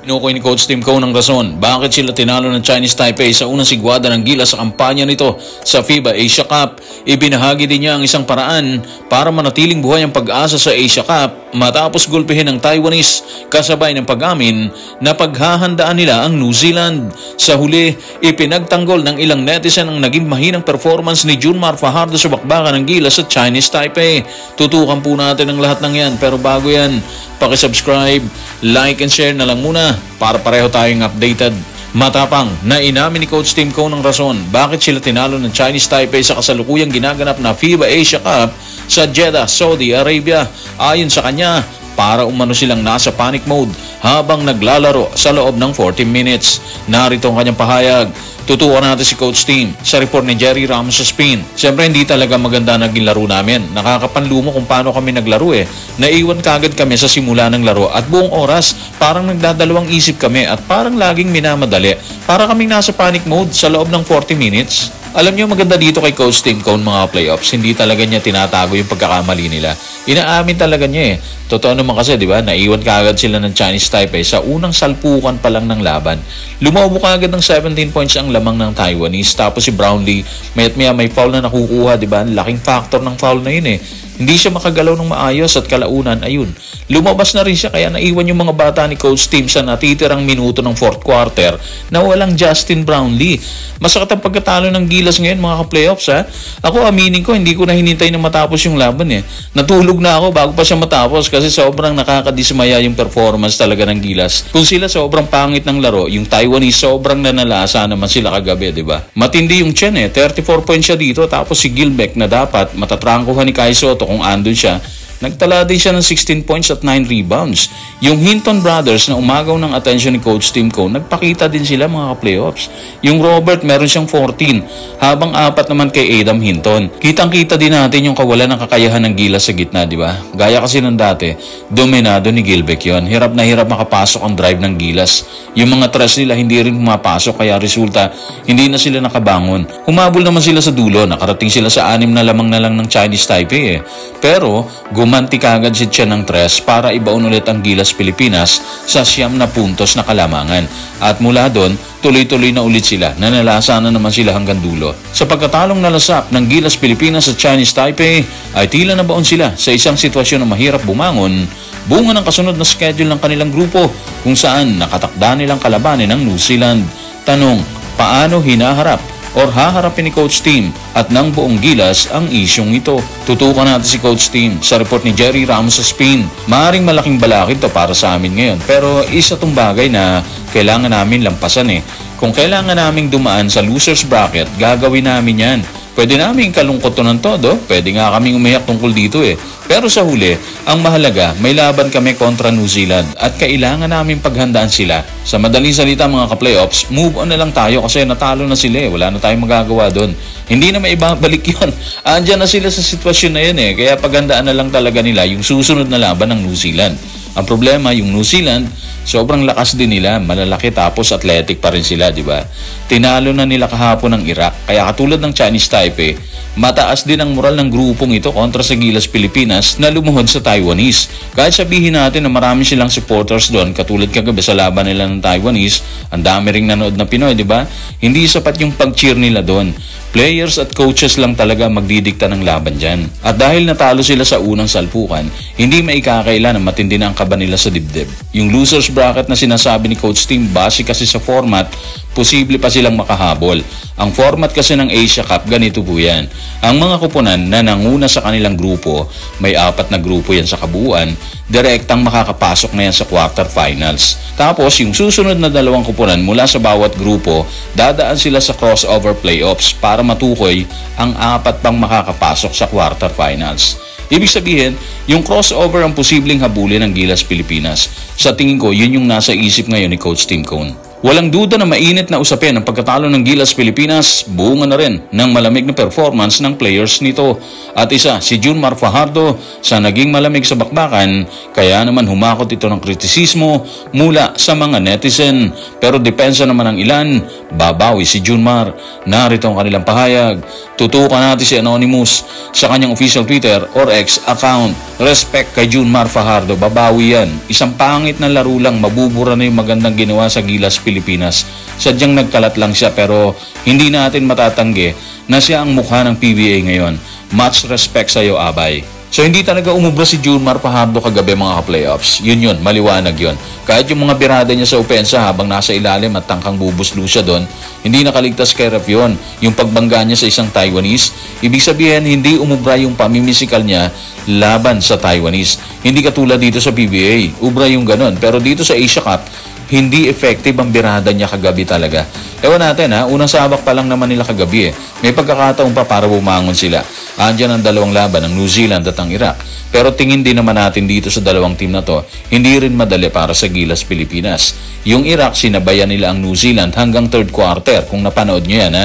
Tinukoy ni Coach Tim Cone ang rason bakit sila tinalo ng Chinese Taipei sa unang sigwada ng Gilas sa kampanya nito sa FIBA Asia Cup. Ibinahagi din niya ang isang paraan para manatiling buhay ang pag-asa sa Asia Cup matapos gulpihin ng Taiwanese kasabay ng pag-amin na paghahandaan nila ang New Zealand. Sa huli, ipinagtanggol ng ilang netizen ang naging mahinang performance ni Junmar Fajardo sa bakbakan ng Gilas sa Chinese Taipei. Tutukan po natin ang lahat ng yan, pero bago yan, paki-subscribe, like and share na lang muna para pareho tayong updated. Matapang na inamin ni Coach Tim Cone ang rason bakit sila tinalo ng Chinese Taipei sa kasalukuyang ginaganap na FIBA Asia Cup sa Jeddah, Saudi Arabia. Ayon sa kanya, para umano silang nasa panic mode habang naglalaro sa loob ng 40 minutes. Narito ang kanyang pahayag. Tutukan natin si Coach Tim sa report ni Jerry Ramos sa Spin. Siyempre hindi talaga maganda naging laro namin. Nakakapanlumo kung paano kami naglaro eh. Naiwan kagad kami sa simula ng laro at buong oras parang nagdadalawang isip kami at parang laging minamadali. Para kaming nasa panic mode sa loob ng 40 minutes. Alam niyo maganda dito kay Coach Tim Cone mga playoffs, hindi talaga niya tinatago yung pagkakamali nila. Inaamin talaga niya eh. Totoo naman kasi, di ba, naiwan kaagad sila ng Chinese Taipei sa unang salpukan pa lang ng laban. Lumobo kaagad ng 17 points ang lamang ng Taiwanese. Tapos si Brownlee, mayat maya may foul na nakukuha, di ba? Laking factor ng foul na yun eh. Hindi siya makagalaw ng maayos at kalaunan, ayun. Lumabas na rin siya kaya naiwan yung mga bata ni Coach Tim sa natitirang minuto ng fourth quarter na walang Justin Brownlee. Masakit ang pagkatalo ng Gilas ngayon mga ka-playoffs ha. Ako aminin ko, hindi ko na hinintay na matapos yung laban eh. Natulog na ako bago pa siya matapos kasi sobrang nakakadismaya yung performance talaga ng Gilas. Kung sila sobrang pangit ng laro, yung Taiwanese sobrang nanalasa naman sila kagabi, di ba? Matindi yung Chen eh, 34 points siya dito tapos si Gilbeck na dapat matatrangkuhan ni Kai Soto kung andun siya. Nagtala din siya ng 16 points at 9 rebounds. Yung Hinton Brothers na umagaw ng attention ni Coach Tim Cone, nagpakita din sila mga ka-playoffs. Yung Robert meron siyang 14, habang 4 naman kay Adam Hinton. Kitang-kita din natin yung kawalan ng kakayahan ng Gilas sa gitna, di ba? Gaya kasi ng dati, dominado ni Gilbeck yon. Hirap na hirap makapasok ang drive ng Gilas. Yung mga tres nila hindi rin pumapasok, kaya resulta, hindi na sila nakabangon. Humabol naman sila sa dulo, nakarating sila sa 6 na lamang na lang ng Chinese Taipei eh. Pero, gumanti kagad si Chen ng tres para ibaon ulit ang Gilas Pilipinas sa 9 na puntos na kalamangan. At mula doon, tuloy-tuloy na ulit sila. Nanalasa na naman sila hanggang dulo. Sa pagkatalong nalasap ng Gilas Pilipinas sa Chinese Taipei, ay tila nabaon sila sa isang sitwasyon na mahirap bumangon, bunga ng kasunod na schedule ng kanilang grupo kung saan nakatakda nilang kalabanin ng New Zealand. Tanong, paano hinaharap or haharapin ni Coach Tim at ng buong Gilas ang isyong ito? Tutukan natin si Coach Tim sa report ni Jerry Ramos sa Spin. Maaring malaking balakid to para sa amin ngayon, pero isa tong bagay na kailangan namin lampasan eh. Kung kailangan naming dumaan sa losers bracket, gagawin namin yan. Pwede namin kalungkot to ng todo, pwede nga kaming umiyak tungkol dito eh. Pero sa huli, ang mahalaga, may laban kami kontra New Zealand at kailangan namin paghandaan sila. Sa madaling salita mga ka-playoffs, move on na lang tayo kasi natalo na sila eh. Wala na tayong magagawa doon. Hindi na maibabalik yun. Andyan na sila sa sitwasyon na yun eh. Kaya paghandaan na lang talaga nila yung susunod na laban ng New Zealand. Ang problema, yung New Zealand, sobrang lakas din nila, malalaki tapos athletic pa rin sila, di ba? Tinalo na nila kahapon ng Iraq, kaya katulad ng Chinese Taipei, mataas din ang moral ng grupong ito kontra sa Gilas Pilipinas na lumuhod sa Taiwanese. Kahit sabihin natin na marami silang supporters doon, katulad kagabi sa laban nila ng Taiwanese, ang dami ring nanood na Pinoy, di ba? Hindi sapat yung pag-cheer nila doon. Players at coaches lang talaga magdidikta ng laban dyan. At dahil natalo sila sa unang salpukan, hindi maikakaila na matindi na ang kaba nila sa dibdib. Yung losers bracket na sinasabi ni Coach Tim, base kasi sa format, posible pa silang makahabol. Ang format kasi ng Asia Cup, ganito po yan. Ang mga kupunan na nanguna sa kanilang grupo, may 4 na grupo yan sa kabuuan, direktang makakapasok na yan sa quarterfinals. Tapos yung susunod na 2 kupunan mula sa bawat grupo, dadaan sila sa crossover playoffs para matukoy ang 4 pang makakapasok sa quarterfinals. Ibig sabihin, yung crossover ang posibleng habulin ng Gilas Pilipinas. Sa tingin ko, yun yung nasa isip ngayon ni Coach Tim Cone. Walang duda na mainit na usapin ang pagkatalo ng Gilas Pilipinas, bunga na rin ng malamig na performance ng players nito. At isa, si Junmar Fajardo sa naging malamig sa bakbakan, kaya naman humakot ito ng kritisismo mula sa mga netizen. Pero depensa naman ng ilan, babawi si Junmar. Narito ang kanilang pahayag. Tutukan natin si Anonymous sa kanyang official Twitter or X account. Respect kay Junmar Fajardo, babawi yan. Isang pangit na laro lang, mabubura na yung magandang ginawa sa Gilas Pilipinas. Sadyang nagkalat lang siya pero hindi natin matatanggi na siya ang mukha ng PBA ngayon. Much respect sa iyo, Abay. So hindi talaga umubra si Junmar Fajardo kagabi mga ka-playoffs. Yun, maliwanag yun. Kahit yung mga birada niya sa opensa habang nasa ilalim at tangkang bubuslo siya doon, hindi nakaligtas kay ref yun. Yung pagbangga niya sa isang Taiwanese, ibig sabihin hindi umubra yung pamimisikal niya laban sa Taiwanese. Hindi katulad dito sa PBA, ubra yung ganun. Pero dito sa Asia Cup, hindi effective ang birada niya kagabi talaga. Ewan natin unang sabak pa lang naman nila kagabi May pagkakataon pa para bumangon sila. Andiyan ang dalawang laban ng New Zealand at ang Iraq. Pero tingin din naman natin dito sa dalawang team na to, hindi rin madali para sa Gilas Pilipinas. Yung Iraq, sinabayan nila ang New Zealand hanggang third quarter. Kung napanood nyo yan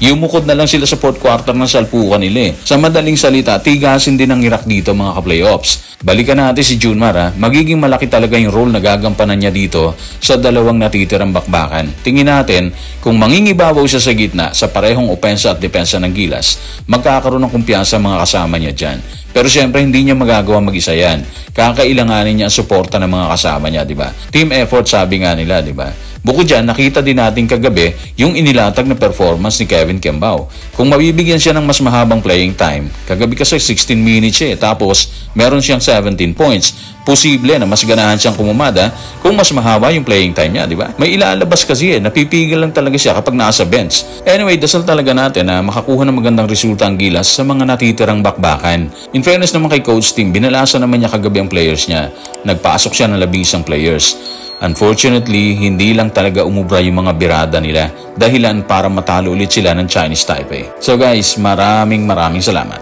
yumukod na lang sila sa fourth quarter ng salpukan nila Sa madaling salita, tigasin din ang Iraq dito mga ka-playoffs. Balikan natin si Junmar magiging malaki talaga yung role na gagampanan niya dito sa dalawang natitirang bakbakan. Tingin natin, kung mangingibabaw siya sa gitna sa parehong opensa at depensa ng Gilas, magkakaroon ng kumpiyansa mga kasama niya dyan. Pero siyempre hindi niya magagawa mag-isa yan. Kakailanganin niya ang suporta ng mga kasama niya, di ba? Team effort sabi nga nila, di ba? Bukod dyan, nakita din natin kagabi yung inilatag na performance ni Kevin Kembao. Kung mabibigyan siya ng mas mahabang playing time, kagabi kasi 16 minutes tapos meron siyang 17 points. Posible na mas ganahan siyang kumumada kung mas mahaba yung playing time niya, di ba? May ilalabas kasi napipigil lang talaga siya kapag nasa bench. Anyway, dasal talaga natin na makakuha ng magandang resulta ang Gilas sa mga natitirang bakbakan. In fairness naman kay Coach Tim, binalasa naman niya kagabi ang players niya. Nagpasok siya ng 11 players. Unfortunately, hindi lang talaga umubra yung mga birada nila, dahilan para matalo ulit sila ng Chinese Taipei. So guys, maraming salamat.